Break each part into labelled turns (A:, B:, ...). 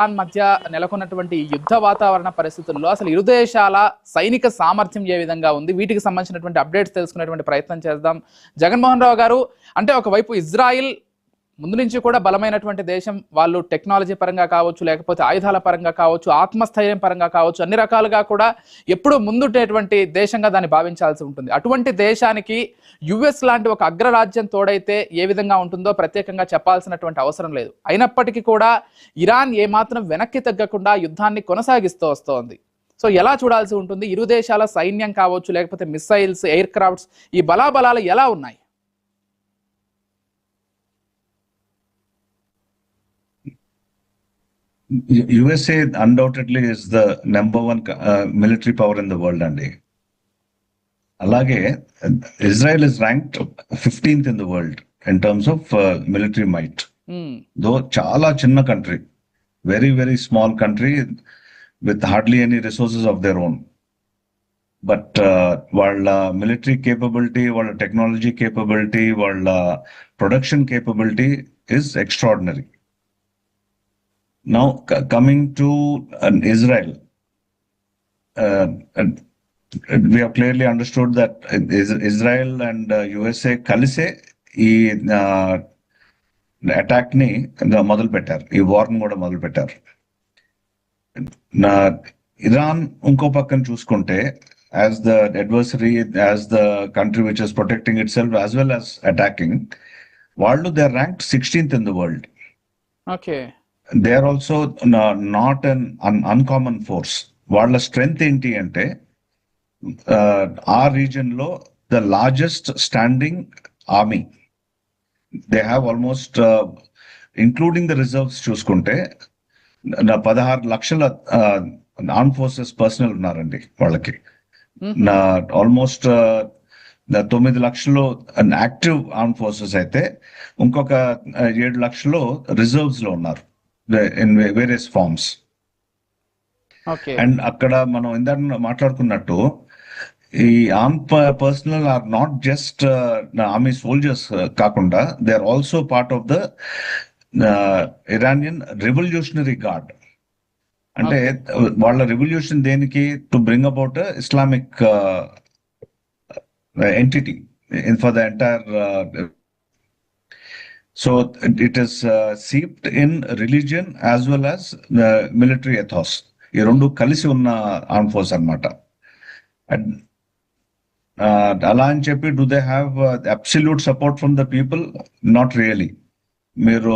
A: Iran మధ్య నెలకొన్నటువంటి యుద్ధ వాతావరణ పరిస్థితుల్లో అసలు ఇరు దేశాల సైనిక సామర్థ్యం ఏ విధంగా ఉంది, వీటికి సంబంధించినటువంటి అప్డేట్స్ తెలుసుకునేటువంటి ప్రయత్నం చేద్దాం. జగన్మోహన్ రావు గారు, అంటే ఒకవైపు ఇజ్రాయిల్ ముందు నుంచి కూడా బలమైనటువంటి దేశం, వాళ్ళు టెక్నాలజీ పరంగా కావచ్చు, లేకపోతే ఆయుధాల పరంగా కావచ్చు, ఆత్మస్థైర్యం పరంగా కావచ్చు, అన్ని రకాలుగా కూడా ఎప్పుడూ ముందుండేటువంటి దేశంగా దాన్ని భావించాల్సి ఉంటుంది. అటువంటి దేశానికి యుఎస్ లాంటి ఒక అగ్రరాజ్యం తోడైతే ఏ విధంగా ఉంటుందో ప్రత్యేకంగా చెప్పాల్సినటువంటి అవసరం లేదు. అయినప్పటికీ కూడా ఇరాన్ ఏమాత్రం వెనక్కి తగ్గకుండా యుద్ధాన్ని కొనసాగిస్తూ వస్తోంది. సో ఎలా చూడాల్సి ఉంటుంది? ఇరు దేశాల సైన్యం కావచ్చు, లేకపోతే మిసైల్స్, ఎయిర్ క్రాఫ్ట్స్, ఈ బలాబలాలు ఎలా ఉన్నాయి?
B: USA undoubtedly is the number one military power in the world, and alage Israel is ranked 15th in the world in terms of military might. Though chala chinna country, very very small country with hardly any resources of their own, but వాళ్ళ military capability, వాళ్ళ technology capability, వాళ్ళ production capability is extraordinary. Now, coming to Israel, we have clearly understood that Israel and USA kalise ee attack ni మొదలు పెట్టారు, ఈ war ని కూడా మొదలు పెట్టారు. ఇరాన్ ఇంకో పక్కన చూసుకుంటే, as the adversary, as the country which is protecting itself as well as attacking, వాళ్ళు they are ranked 16th in the world.
A: Okay.
B: They are also not an uncommon force. వాళ్ళ strength ఏంటి అంటే, ఆ reason లో the largest standing army. They have almost, including the reserves చూసుకుంటే, 16 లక్షల arm forces personnel ఉన్నారండి వాళ్ళకి. ఆల్మోస్ట్ 9 లక్షలు యాక్టివ్ ఆర్మ్ ఫోర్సెస్ అయితే, ఇంకొక 7 లక్షలు రిజర్వ్స్ లో ఉన్నారు in various forms.
A: Okay.
B: And akkada మనం ఇందాక మాట్లాడుకున్నట్టు, ఈ arm personnel are not just army soldiers కాకుండా, they are also part of the Iranian revolutionary guard. అంటే వాళ్ళ రెవల్యూషన్ దేనికి? To bring about Islamic entity for the entire. So it is seeped in religion as well as military ethos. ఈ రెండు కలిసి ఉన్న arm force అనమాట. అలా అని చెప్పి, do they have absolute support from the people? Not really. మీరు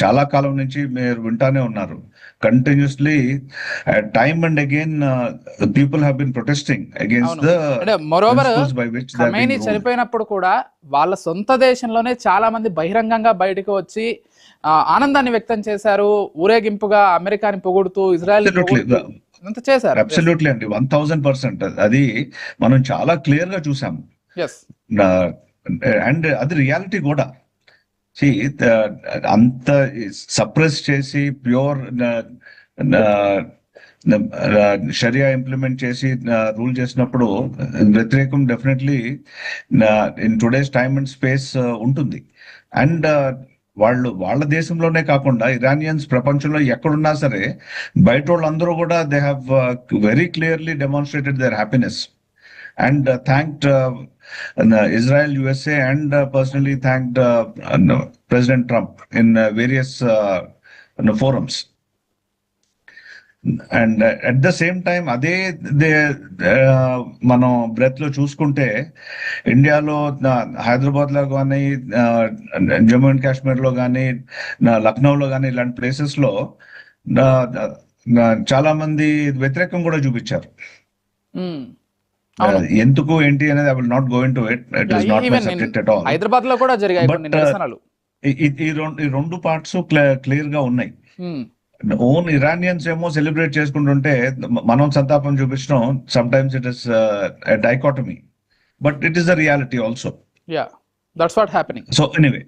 B: చాలా కాలం నుంచి మీరు వింటానే ఉన్నారు, continuously time and again people have been protesting against the principles by which they have been ruled.
A: చనిపోయినప్పుడు కూడా వాళ్ళ సొంత దేశంలోనే చాలా మంది బహిరంగంగా బయటకు వచ్చి ఆనందాన్ని వ్యక్తం చేశారు, ఊరేగింపుగా అమెరికాని పొగుడుతూ, ఇజ్రాయెల్ చేశారు.
B: అబ్సల్యూట్లీ అండి, 1000%. అది మనం చాలా క్లియర్ గా చూసాం. అండ్ అది రియాలిటీ కూడా. అంత సప్రెస్ చేసి ప్యూర్ షరియా ఇంప్లిమెంట్ చేసి రూల్ చేసినప్పుడు వ్యతిరేకం definitely in today's time and space ఉంటుంది. అండ్ వాళ్ళ దేశంలోనే కాకుండా, ఇరానియన్స్ ప్రపంచంలో ఎక్కడున్నా సరే, బయట వాళ్ళందరూ కూడా they have very clearly demonstrated there happiness and thanked Israel, USA, and personally thanked President Trump in various forums. And at the same time, అదే మనం బ్రెత్ లో చూసుకుంటే, ఇండియాలో హైదరాబాద్ లో కానీ, జమ్మూ అండ్ కాశ్మీర్ లో కానీ, లక్నోలో కానీ, ఇలాంటి ప్లేసెస్ లో చాలా మంది వ్యతిరేకం కూడా చూపించారు. ఎందుకు ఏంటి అనేది I will not go into it. It is not my subject at all.
A: Hyderabad లో కూడా జరిగాయి కొన్ని నిరసనలు.
B: ఈ రెండు పార్ట్స్ క్లియర్ గా ఉన్నాయి. ఓన్ ఇరానియన్స్ ఏమో సెలబ్రేట్ చేసుకుంటుంటే, మనం సంతాపం చూపించడం, sometimes it is dichotomy, but it is the reality also.
A: Yeah, that's what happening.
B: So anyway,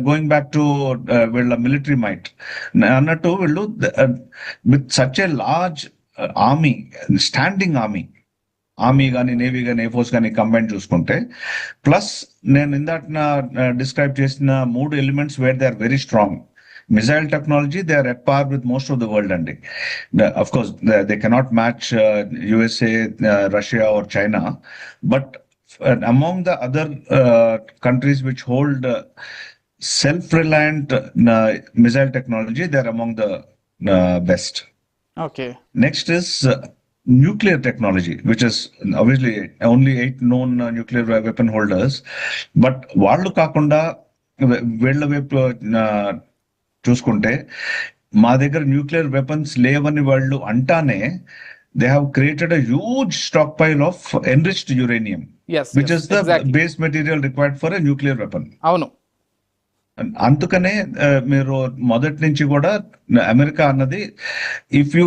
B: going back to వీళ్ళ మిలిటరీ మైట్ అన్నట్టు, వీళ్ళు with such a large army, standing army కానీ, navy కానీ, air force కానీ combine చూసుకుంటే, plus నేను ఇందాక describe చేసిన 3 elements where they are very strong. missile technology, they are at par with most of the world. And of course, they cannot match USA, Russia, or China, but among the other countries which hold self-reliant missile technology, they are among the best.
A: Okay.
B: Next is nuclear technology, which is obviously only 8 known nuclear weapon holders. But వాళ్ళు కాకుండా వీళ్ళ వైపు చూసుకుంటే మా దగ్గర nuclear weapons లేవని వాళ్ళు అంటానే they have created a huge stockpile of enriched uranium,
A: Yes,
B: which
A: yes,
B: is the
A: exactly.
B: base material required for a nuclear weapon.
A: అవును.
B: అందుకనే మీరు మొదటి నుంచి కూడా అమెరికా అన్నది, if you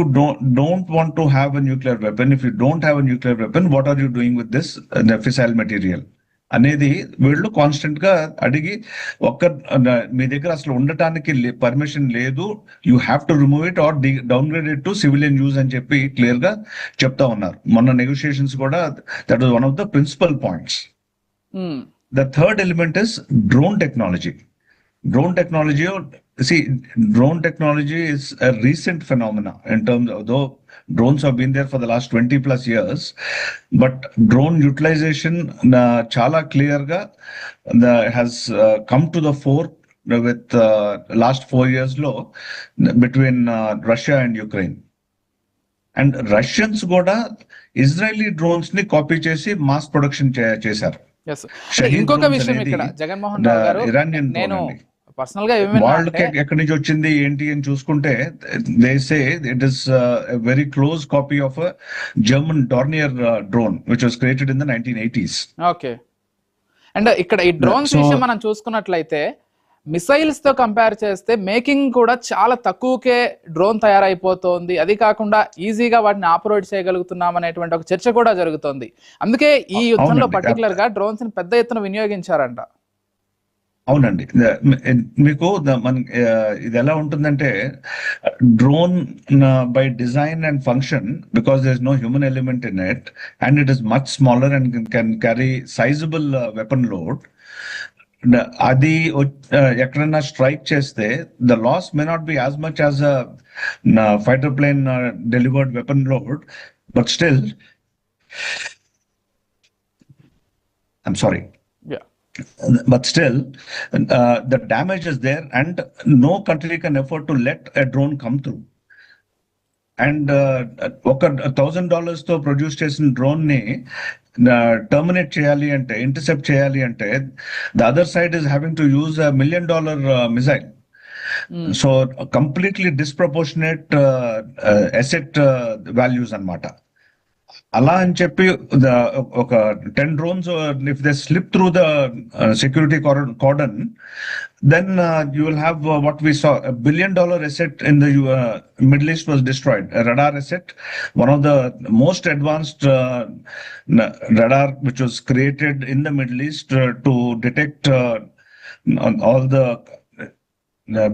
B: don't want to have a nuclear weapon, if you don't have a nuclear weapon, what are you doing with this fissile material అనేది వీళ్ళు constant గా అడిగి, మీ దగ్గర అసలు ఉండటానికి పర్మిషన్ లేదు, you have to remove it or downgrade it to civilian use అని చెప్పి క్లియర్ గా చెప్తా ఉన్నారు. మొన్న నెగోషియేషన్స్ కూడా that was one of the principal points. The third element is drone technology. Drone technology is a recent phenomena in terms of, though drones have been there for the last 20 plus years, but drone utilization chala clear ga has come to the fore with last 4 years low between Russia and Ukraine. And Russians kuda Israeli drones ni copy chesi mass production chesaru.
A: Yes. ఇంకొక విషయం ఇక్కడ జగన్మోహన్ రావు గారు,
B: Iranian
A: నేను personal గా
B: వాళ్ళకి ఎక్కడి నుంచి వచ్చింది ఏంటి అని చూసుకుంటే, they say it is very close copy of German Dornier drone which was created in the 1980s.
A: Okay. And ఇక్కడ ఈ డ్రోన్స్ విషయం మనం చూసుకున్నట్లయితే మిసైల్స్ తో కంపేర్ చేస్తే మేకింగ్ కూడా చాలా తక్కువకే డ్రోన్ తయారైపోతోంది. అది కాకుండా ఈజీగా వాటిని ఆపరేట్ చేయగలుగుతున్నాం అనేటువంటి ఒక చర్చ కూడా జరుగుతోంది. అందుకే ఈ యుద్ధంలో పర్టికులర్ గా డ్రోన్స్ ని పెద్ద ఎత్తున వినియోగించారంట.
B: అవునండి. మీకు ఇది ఎలా ఉంటుందంటే, drone by design and function, because there is no human element in it and it is much smaller and can carry sizable weapon load, అది ఎక్కడైనా స్ట్రైక్ చేస్తే the loss may not be as much as fighter plane delivered weapon load, but still I'm sorry, but still the damage is there and no country can afford to let a drone come through. And ఒక $1,000 తో produce చేసిన drone ని terminate చేయాలి అంటే, intercept చేయాలి అంటే, the other side is having to use $1 million missile. So completely disproportionate asset values అన్నమాట. అలా అని చెప్పి ఒక 10 drones, if they slip through the security cordon, then you will have what we saw, $1 billion asset in the Middle East was destroyed, a radar asset, one of the most advanced radar which was created in the Middle East to detect all the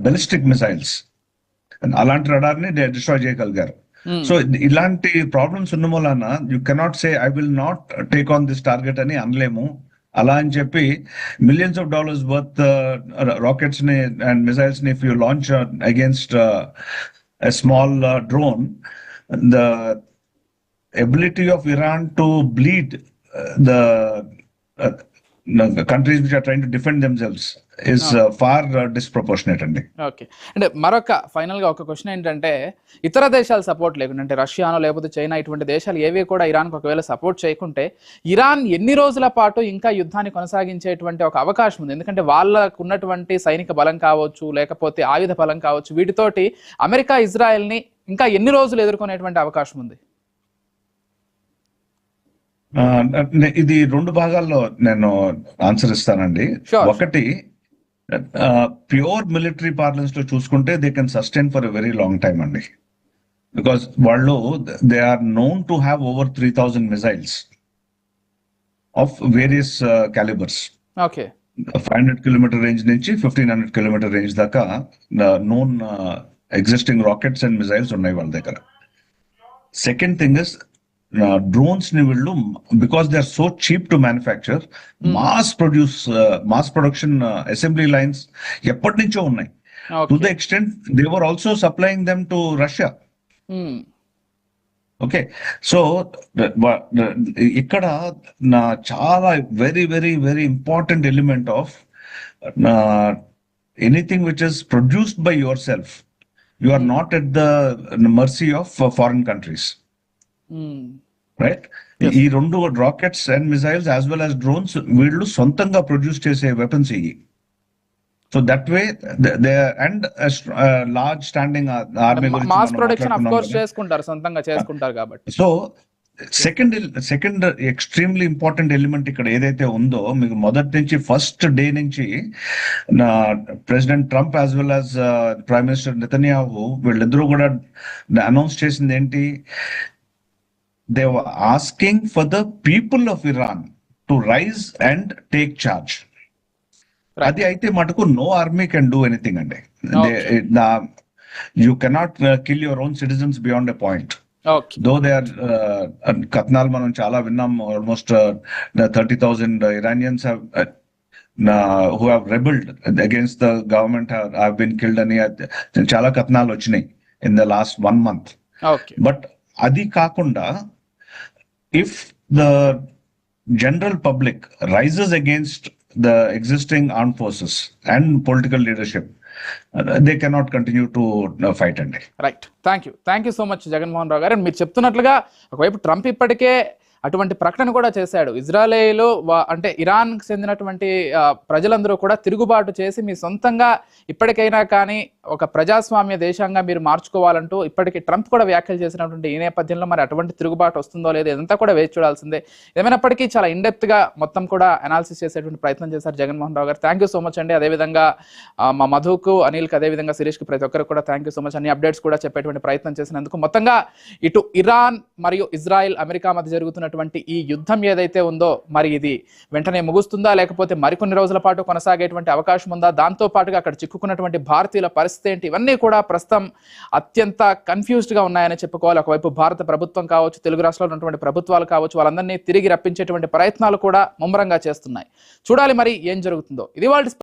B: ballistic missiles. And అలాంటి radar ని destroy చేయగలిగారు. So ఇలాంటి problems ఉన్న మూలన you cannot say I will not take on this target అని అనలేము. అలా అని చెప్పి millions of dollars worth rockets ని అండ్ మిసైల్స్ ని if you launch against a small drone, the ability of Iran to bleed the countries which are trying to defend themselves is far disproportionate అండి.
A: Okay. అంటే మరొక final గా ఒక question ఏంటంటే, ఇతర దేశాలు సపోర్ట్ లేకుండా, అంటే రష్యానో లేకపోతే చైనా ఇటువంటి దేశాలు ఏవి కూడా ఇరాన్కి ఒకవేళ సపోర్ట్ చేయకుంటే, ఇరాన్ ఎన్ని రోజుల పాటు ఇంకా యుద్ధాన్ని కొనసాగించేటువంటి ఒక అవకాశం ఉంది? ఎందుకంటే వాళ్ళకు ఉన్నటువంటి సైనిక బలం కావచ్చు, లేకపోతే ఆయుధ బలం కావచ్చు, వీటితోటి అమెరికా ఇజ్రాయెల్ ని ఇంకా ఎన్ని రోజులు ఎదుర్కొనేటువంటి అవకాశం ఉంది?
B: ఇది 2 భాగాల్లో నేను ఆన్సర్ ఇస్తానండి. ఒకటి, ప్యూర్ మిలిటరీ పార్లెన్స్ లో చూసుకుంటే they can sustain for a very long time అండి. బికాస్ వాళ్ళు they are known to have over 3,000 missiles of various calibres.
A: Okay.
B: 500 kilometre range నుంచి 1,500 కిలోమీటర్ రేంజ్ దాకా known existing rockets and missiles ఉన్నాయి వాళ్ళ దగ్గర. Second thing is, drones ని వీళ్ళు, because they are so cheap to manufacture, mass production assembly lines ఎప్పటి నుంచో ఉన్నాయి. To the extent they were also supplying them to Russia. Okay, so ఇక్కడ నా చాలా very very very important element of anything which is produced by yourself, you are not at the mercy of foreign countries, right? ఈ రెండు rockets and missiles as well as drones వీళ్ళు సొంతంగా produce చేసే weapons ఇవి. So that way they and large standing army
A: mass production of course చేసుకుంటారు, సొంతంగా చేసుకుంటారు కాబట్టి.
B: So second extremely important element ఇక్కడ ఏదైతే ఉందో, మీకు మొదటి నుంచి ఫస్ట్ డే నుంచి president Trump as well as prime minister Netanyahu వీళ్ళిద్దరూ కూడా అనౌన్స్ చేసింది ఏంటి? They were asking for the people of Iran to rise and take charge. అది అయితే మటుకు no army can do anything అండి. You cannot kill your own citizens beyond a point. Though they are కథనాలు మనం చాలా విన్నాం. Almost 30,000 Iranians who have rebelled against the government have been killed అని చాలా కథనాలు వచ్చినాయి in the last 1 month. But అది కాకుండా if the general public rises against the existing armed forces and political leadership, they cannot continue to fight అండి.
A: Right, thank you so much Jaganmohan Rao garu. మీరు చెప్తున్నట్లుగా ఒకవైపు Trump ఇప్పటికే అటువంటి ప్రకటన కూడా చేశాడు. ఇజ్రాయెల్ అంటే ఇరాన్కి చెందినటువంటి ప్రజలందరూ కూడా తిరుగుబాటు చేసి మీ సొంతంగా ఇప్పటికైనా కానీ ఒక ప్రజాస్వామ్య దేశంగా మీరు మార్చుకోవాలంటూ ఇప్పటికీ ట్రంప్ కూడా వ్యాఖ్యలు చేసినటువంటి ఈ నేపథ్యంలో మరి అటువంటి తిరుగుబాటు వస్తుందో లేదో ఇదంతా కూడా వేచి చూడాల్సిందే. ఏమైనప్పటికీ చాలా ఇన్డెప్త్గా మొత్తం కూడా అనాలిసిస్ చేసేటువంటి ప్రయత్నం చేశారు జగన్మోహన్ రావు గారు. థ్యాంక్ యూ సో మచ్ అండి. అదేవిధంగా మా మధుకు, అనిల్కి, అదేవిధంగా శిరీష్కి, ప్రతి ఒక్కరికి కూడా థ్యాంక్ యూ సో మచ్. అన్ని అప్డేట్స్ కూడా చెప్పేటువంటి ప్రయత్నం చేసినందుకు. మొత్తంగా ఇటు ఇరాన్ మరియు ఇజ్రాయెల్, అమెరికా మధ్య జరుగుతున్నటువంటి ఈ యుద్ధం ఏదైతే ఉందో మరి ఇది వెంటనే ముగుస్తుందా, లేకపోతే మరికొన్ని రోజుల పాటు కొనసాగేటువంటి అవకాశం ఉందా, దాంతో పాటుగా అక్కడ చిక్కుకున్నటువంటి భారతీయుల పరిస్థితి ఏంటి, ఇవన్నీ కూడా ప్రస్తుతం అత్యంత కన్ఫ్యూజ్డ్ గా ఉన్నాయని చెప్పుకోవాలి. ఒకవైపు భారత ప్రభుత్వం కావచ్చు, తెలుగు రాష్ట్రాల్లో ఉన్నటువంటి ప్రభుత్వాలు కావచ్చు, వాళ్ళందరినీ తిరిగి రప్పించేటువంటి ప్రయత్నాలు కూడా ముమ్మరంగా చేస్తున్నాయి. చూడాలి మరి ఏం జరుగుతుందో. ఇది వాళ్ళ